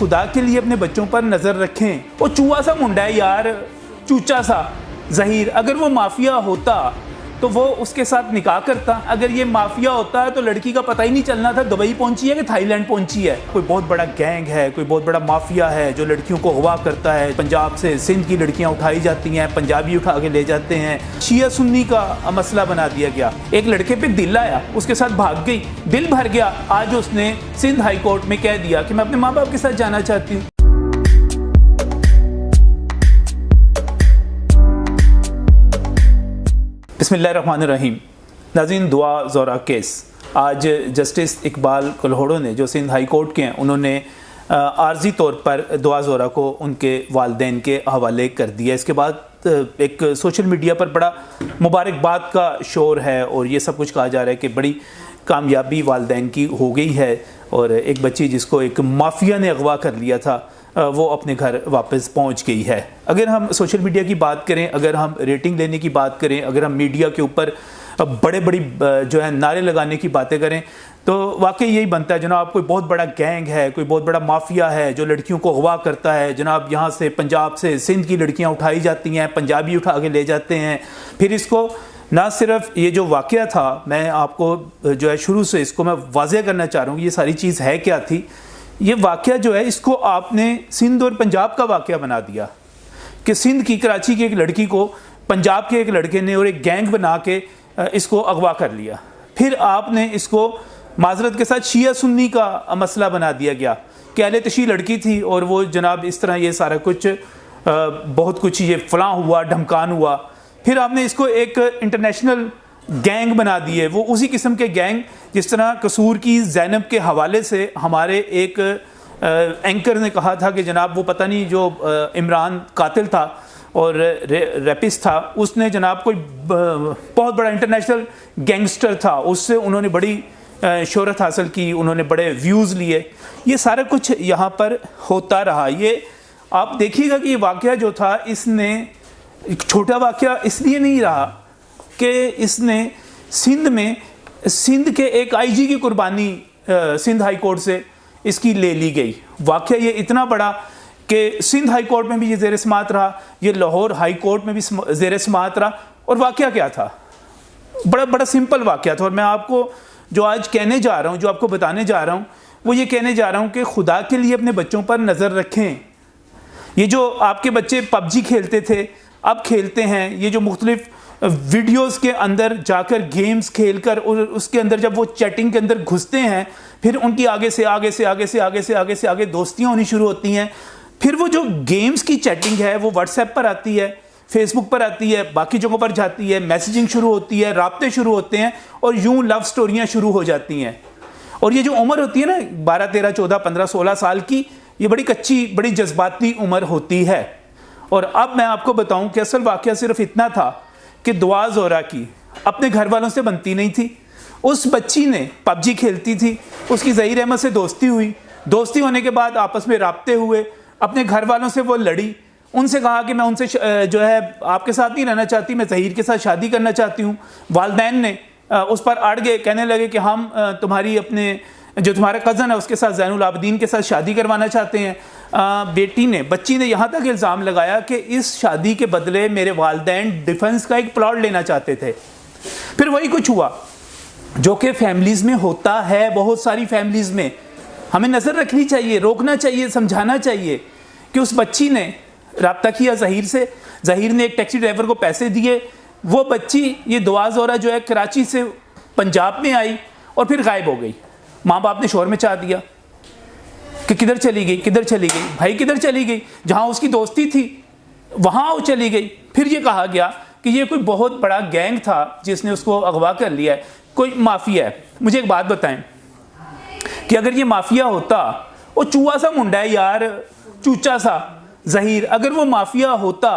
खुदा के लिए अपने बच्चों पर नज़र रखें। वो चूहा सा मुंडा है यार, चूचा सा ज़हीर। अगर वो माफिया होता तो वो उसके साथ निकाह करता। अगर ये माफिया होता तो लड़की का पता ही नहीं चलना था दुबई पहुंची है कि थाईलैंड पहुंची है। कोई बहुत बड़ा गैंग है, कोई बहुत बड़ा माफिया है जो लड़कियों को अगवा करता है। पंजाब से सिंध की लड़कियां उठाई जाती हैं, पंजाबी उठा के ले जाते हैं। शिया सुन्नी का मसला बना दिया गया। एक लड़के पे दिल आया, उसके साथ भाग गई, दिल भर गया। आज उसने सिंध हाई कोर्ट में कह दिया कि मैं अपने माँ बाप के साथ जाना चाहती हूँ। बिस्मिल्लाहिर्रहमानिर्रहीम। नाज़रीन, दुआ ज़ोरा केस। आज जस्टिस इकबाल कल्होड़ो ने, जो सिंध हाई कोर्ट के हैं, उन्होंने आर्जी तौर पर दुआ ज़ोरा को उनके वालिदैन के हवाले कर दिया। इसके बाद एक सोशल मीडिया पर बड़ा मुबारकबाद का शोर है और ये सब कुछ कहा जा रहा है कि बड़ी कामयाबी वालिदैन की हो गई है और एक बच्ची जिसको एक माफिया ने अगवा कर लिया था वो अपने घर वापस पहुंच गई है। अगर हम सोशल मीडिया की बात करें, अगर हम रेटिंग लेने की बात करें, अगर हम मीडिया के ऊपर बड़े बड़ी जो है नारे लगाने की बातें करें, तो वाकई यही बनता है जनाब कोई बहुत बड़ा गैंग है, कोई बहुत बड़ा माफिया है जो लड़कियों को अगवा करता है। जनाब यहाँ से पंजाब से सिंध की लड़कियाँ उठाई जाती हैं, पंजाबी उठा के ले जाते हैं। फिर इसको ना सिर्फ ये जो वाक़या था, मैं आपको जो है शुरू से इसको मैं वाज़ेह करना चाह रहा हूँ ये सारी चीज़ है क्या थी। ये वाक़या जो है इसको आपने सिंध और पंजाब का वाक़या बना दिया कि सिंध की कराची की एक लड़की को पंजाब के एक लड़के ने और एक गैंग बना के इसको अगवा कर लिया। फिर आपने इसको माजरत के साथ शिया सुन्नी का मसला बना दिया गया कि अहले तशी लड़की थी और वो जनाब इस तरह ये सारा कुछ बहुत कुछ ये फलां हुआ, ढमकान हुआ। फिर आपने इसको एक इंटरनेशनल गैंग बना दिए, वो उसी किस्म के गैंग जिस तरह कसूर की ज़ैनब के हवाले से हमारे एक एंकर ने कहा था कि जनाब वो पता नहीं जो इमरान कातिल था और रेपिस्ट था, उसने जनाब कोई बहुत बड़ा इंटरनेशनल गैंगस्टर था, उससे उन्होंने बड़ी शोहरत हासिल की, उन्होंने बड़े व्यूज़ लिए। ये सारा कुछ यहाँ पर होता रहा। ये आप देखिएगा कि ये वाक़या जो था, इसने एक छोटा वाक़या इसलिए नहीं रहा कि इसने सिंध में सिंध के एक आईजी की कुर्बानी सिंध हाई कोर्ट से इसकी ले ली गई। वाक़या ये इतना बड़ा कि सिंध हाई कोर्ट में भी ये ज़ेर समाअत रहा, ये लाहौर हाई कोर्ट में भी ज़ेर समाअत रहा। और वाक़या क्या था? बड़ा सिंपल वाक़या था। और मैं आपको जो आज कहने जा रहा हूँ, जो आपको बताने जा रहा हूँ, वो ये कहने जा रहा हूँ कि खुदा के लिए अपने बच्चों पर नज़र रखें। ये जो आपके बच्चे पबजी खेलते थे अब खेलते हैं, ये जो मुख्तलिफ वीडियोस के अंदर जाकर गेम्स खेलकर और उसके अंदर जब वो चैटिंग के अंदर घुसते हैं, फिर उनकी आगे दोस्तियां होनी शुरू होती हैं। फिर वो जो गेम्स की चैटिंग है वो व्हाट्सएप पर आती है, फेसबुक पर आती है, बाकी जगहों पर जाती है, मैसेजिंग शुरू होती है, राब्ते शुरू होते हैं और यूं लव स्टोरियां शुरू हो जाती हैं। और ये जो उम्र होती है ना 12, 13, 14, 15, 16 साल की, ये बड़ी कच्ची, बड़ी जज्बाती उम्र होती है। और अब मैं आपको बताऊं कि असल वाक़या सिर्फ इतना था कि दुआ ज़ोरा की अपने घर वालों से बनती नहीं थी। उस बच्ची ने पबजी खेलती थी, उसकी ज़हीर अहमद से दोस्ती हुई, दोस्ती होने के बाद आपस में राब्ते हुए, अपने घर वालों से वो लड़ी, उनसे कहा कि मैं उनसे जो है आपके साथ नहीं रहना चाहती, मैं ज़हीर के साथ शादी करना चाहती हूँ। वालिदैन ने उस पर अड़ गए, कहने लगे कि हम तुम्हारी अपने जो तुम्हारा कज़न है उसके साथ ज़ैनुल आबिदीन के साथ शादी करवाना चाहते हैं। बच्ची ने यहाँ तक इल्ज़ाम लगाया कि इस शादी के बदले मेरे वालिदैन डिफेंस का एक प्लॉट लेना चाहते थे। फिर वही कुछ हुआ जो कि फैमिलीज़ में होता है, बहुत सारी फैमिलीज़ में। हमें नज़र रखनी चाहिए, रोकना चाहिए, समझाना चाहिए कि उस बच्ची ने रब्ता किया ज़हीर से, ज़हीर ने एक टैक्सी ड्राइवर को पैसे दिए, वो बच्ची ये दुआ ज़ोरा जो है कराची से पंजाब में आई और फिर गायब हो गई। माँ बाप ने शोर मचा दिया कि किधर चली गई, किधर चली गई, भाई किधर चली गई, जहाँ उसकी दोस्ती थी वहाँ वो चली गई। फिर ये कहा गया कि ये कोई बहुत बड़ा गैंग था जिसने उसको अगवा कर लिया है, कोई माफिया है। मुझे एक बात बताएं कि अगर ये माफिया होता, वो चूहा सा मुंडा है यार, चूचा सा ज़हीर, अगर वो माफिया होता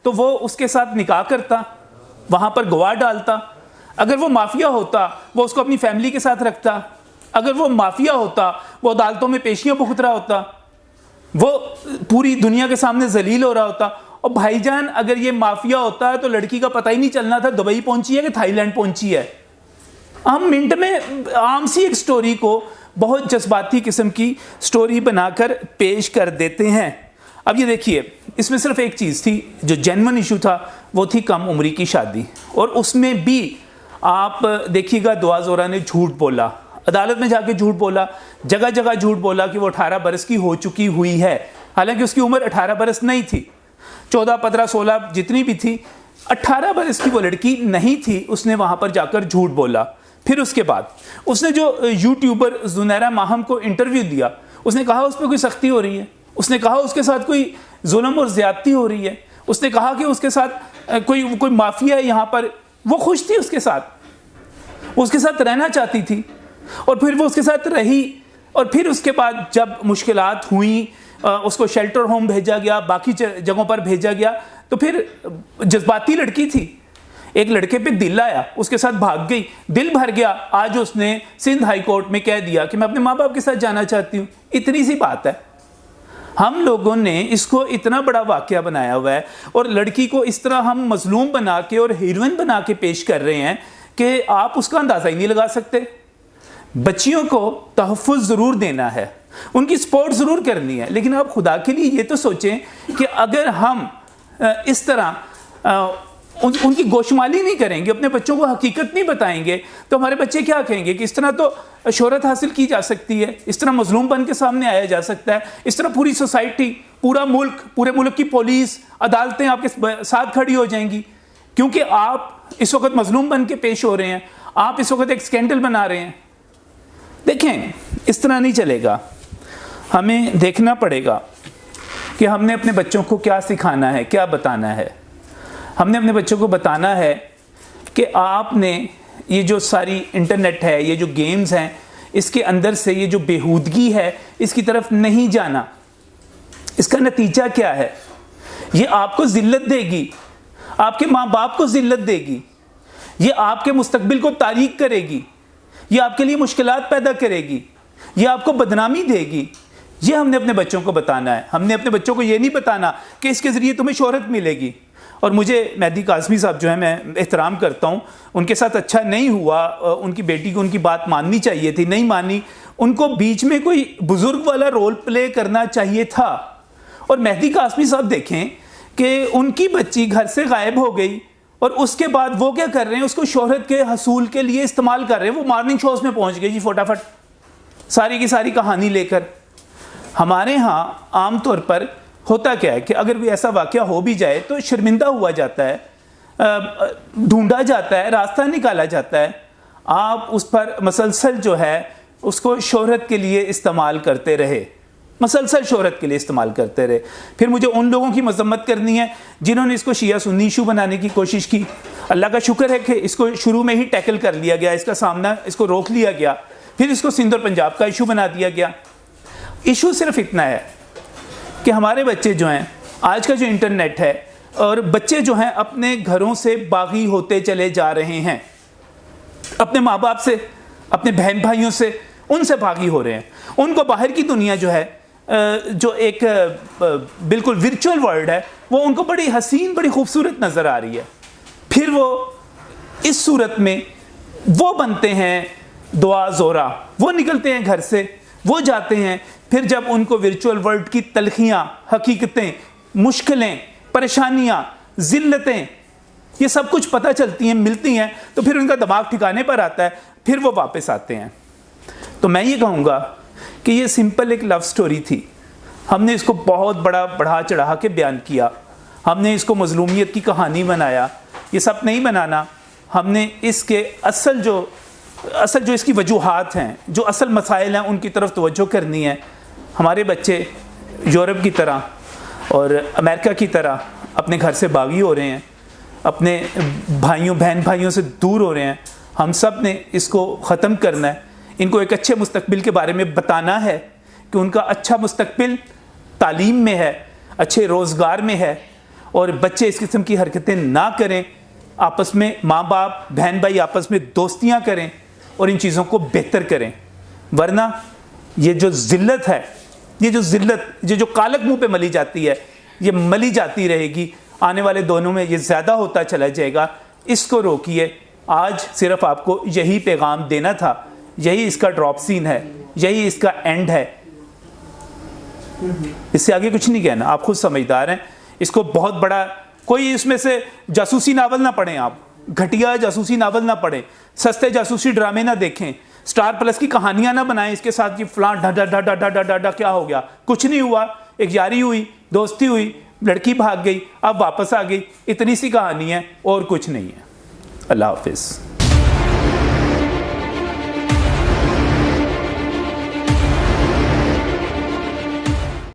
तो वो उसके साथ निकाह करता, वहाँ पर गवाह डालता। अगर वो माफिया होता वो उसको अपनी फैमिली के साथ रखता। अगर वो माफिया होता वो अदालतों में पेशियां भुगत रहा होता, वो पूरी दुनिया के सामने जलील हो रहा होता। और भाईजान अगर ये माफिया होता तो लड़की का पता ही नहीं चलना था दुबई पहुंची है कि थाईलैंड पहुंची है। हम मिनट में आम सी एक स्टोरी को बहुत जज्बाती किस्म की स्टोरी बनाकर पेश कर देते हैं। अब ये देखिए, इसमें सिर्फ एक चीज़ थी जो जेन्युइन इशू था, वो थी कम उम्री की शादी। और उसमें भी आप देखिएगा दुआ ज़ोरा ने झूठ बोला, अदालत में जाके झूठ बोला, जगह जगह झूठ बोला कि वो 18 बरस की हो चुकी हुई है, हालांकि उसकी उम्र 18 बरस नहीं थी, 14, 15, 16 जितनी भी थी, 18 बरस की वो लड़की नहीं थी। उसने वहाँ पर जाकर झूठ बोला। फिर उसके बाद उसने जो यूट्यूबर ज़ुनैरा माहम को इंटरव्यू दिया, उसने कहा उस पर कोई सख्ती हो रही है, उसने कहा उसके साथ कोई जुल्म और ज़्यादती हो रही है, उसने कहा कि उसके साथ कोई माफिया है यहाँ पर। वो खुश थी उसके साथ रहना चाहती थी, और फिर वो उसके साथ रही। और फिर उसके बाद जब मुश्किलात हुई, उसको शेल्टर होम भेजा गया, बाकी जगहों पर भेजा गया, तो फिर जज्बाती लड़की थी, एक लड़के पे दिल आया, उसके साथ भाग गई, दिल भर गया। आज उसने सिंध हाई कोर्ट में कह दिया कि मैं अपने माँ बाप के साथ जाना चाहती हूँ। इतनी सी बात है। हम लोगों ने इसको इतना बड़ा वाकया बनाया हुआ है, और लड़की को इस तरह हम मजलूम बना के और हीरोइन बना के पेश कर रहे हैं कि आप उसका अंदाज़ा ही नहीं लगा सकते। बच्चियों को तहफ़्फ़ुज़ ज़रूर देना है, उनकी सपोर्ट ज़रूर करनी है, लेकिन आप खुदा के लिए ये तो सोचें कि अगर हम इस तरह उनकी गोशमाली नहीं करेंगे, अपने बच्चों को हकीकत नहीं बताएंगे, तो हमारे बच्चे क्या कहेंगे कि इस तरह तो शोहरत हासिल की जा सकती है, इस तरह मजलूम बन के सामने आया जा सकता है, इस तरह पूरी सोसाइटी, पूरा मुल्क, पूरे मुल्क की पुलिस, अदालतें आपके साथ खड़ी हो जाएंगी, क्योंकि आप इस वक्त मजलूम बन के पेश हो रहे हैं, आप इस वक्त एक स्कैंडल बना रहे हैं। देखें, इस तरह नहीं चलेगा। हमें देखना पड़ेगा कि हमने अपने बच्चों को क्या सिखाना है, क्या बताना है। हमने अपने बच्चों को बताना है कि आपने ये जो सारी इंटरनेट है, ये जो गेम्स हैं, इसके अंदर से ये जो बेहूदगी है, इसकी तरफ नहीं जाना। इसका नतीजा क्या है? ये आपको ज़िल्लत देगी, आपके माँ बाप को ज़िल्लत देगी, ये आपके मुस्तकबिल को तारीक करेगी, ये आपके लिए मुश्किलात पैदा करेगी, ये आपको बदनामी देगी। ये हमने अपने बच्चों को बताना है। हमने अपने बच्चों को ये नहीं बताना कि इसके ज़रिए तुम्हें शोहरत मिलेगी। और मुझे मेहदी काज़मी साहब जो है, मैं एहतराम करता हूँ, उनके साथ अच्छा नहीं हुआ, उनकी बेटी को उनकी बात माननी चाहिए थी, नहीं मानी, उनको बीच में कोई बुज़ुर्ग वाला रोल प्ले करना चाहिए था। और मेहदी काज़मी साहब देखें कि उनकी बच्ची घर से गायब हो गई, और उसके बाद वो क्या कर रहे हैं, उसको शोहरत के हसूल के लिए इस्तेमाल कर रहे हैं। वो मॉर्निंग शोज़ में पहुँच गई जी फटाफट, सारी की सारी कहानी लेकर। हमारे यहाँ आम तौर पर होता क्या है कि अगर कोई ऐसा वाक़या हो भी जाए तो शर्मिंदा हुआ जाता है, ढूंढा जाता है, रास्ता निकाला जाता है। आप उस पर मसलसल जो है उसको शोहरत के लिए इस्तेमाल करते रहे, मसलसल शोहरत के लिए इस्तेमाल करते रहे। फिर मुझे उन लोगों की मजम्मत करनी है जिन्होंने इसको शिया सुन्नी इशू बनाने की कोशिश की। अल्लाह का शुक्र है कि इसको शुरू में ही टैकल कर लिया गया, इसका सामना, इसको रोक लिया गया, फिर इसको सिंध और पंजाब का इशू बना दिया गया। इशू सिर्फ इतना है कि हमारे बच्चे जो हैं, आज का जो इंटरनेट है, और बच्चे जो हैं अपने घरों से बागी होते चले जा रहे हैं, अपने माँ बाप से, अपने बहन भाइयों से, उनसे बागी हो रहे हैं। उनको बाहर की दुनिया जो है, जो एक बिल्कुल वर्चुअल वर्ल्ड है, वो उनको बड़ी हसीन, बड़ी खूबसूरत नज़र आ रही है। फिर वो इस सूरत में वो बनते हैं दुआ ज़ोरा, वो निकलते हैं घर से, वो जाते हैं। फिर जब उनको वर्चुअल वर्ल्ड की तलखियाँ, हकीकतें, मुश्किलें, परेशानियाँ, ज़िल्लतें, ये सब कुछ पता चलती हैं, मिलती हैं, तो फिर उनका दिमाग ठिकाने पर आता है, फिर वो वापस आते हैं। तो मैं ये कहूँगा कि ये सिंपल एक लव स्टोरी थी। हमने इसको बहुत बड़ा बढ़ा चढ़ा के बयान किया, हमने इसको मजलूमियत की कहानी बनाया। ये सब नहीं बनाना, हमने इसके असल जो इसकी वजूहात हैं, जो असल मसाइल हैं, उनकी तरफ तवज्जो करनी है। हमारे बच्चे यूरोप की तरह और अमेरिका की तरह अपने घर से बागी हो रहे हैं, अपने भाइयों, बहन भाइयों से दूर हो रहे हैं। हम सब ने इसको ख़त्म करना है। इनको एक अच्छे मुस्तकबिल के बारे में बताना है कि उनका अच्छा मुस्तकबिल तालीम में है, अच्छे रोज़गार में है, और बच्चे इस किस्म की हरकतें ना करें। आपस में माँ बाप, बहन भाई आपस में दोस्तियाँ करें और इन चीज़ों को बेहतर करें। वरना ये जो ज़िल्लत है, ये जो कालक मुँह पे मली जाती है, ये मली जाती रहेगी। आने वाले दोनों में ये ज़्यादा होता चला जाएगा। इसको रोकिए। आज सिर्फ आपको यही पैगाम देना था, यही इसका ड्रॉप सीन है। यही इसका एंड है। इससे आगे कुछ नहीं कहना, आप खुद समझदार हैं। इसको बहुत बड़ा कोई इसमें से जासूसी नावल ना पढ़ें, आप घटिया जासूसी नावल ना पढ़ें, सस्ते जासूसी ड्रामे ना देखें, स्टार प्लस की कहानियां ना बनाएं इसके साथ कि फलां डा डा डा डा डा डा डा क्या हो गया। कुछ नहीं हुआ, एक यारी हुई, दोस्ती हुई, लड़की भाग गई, अब वापस आ गई, इतनी सी कहानी है और कुछ नहीं है। अल्लाह हाफिज़।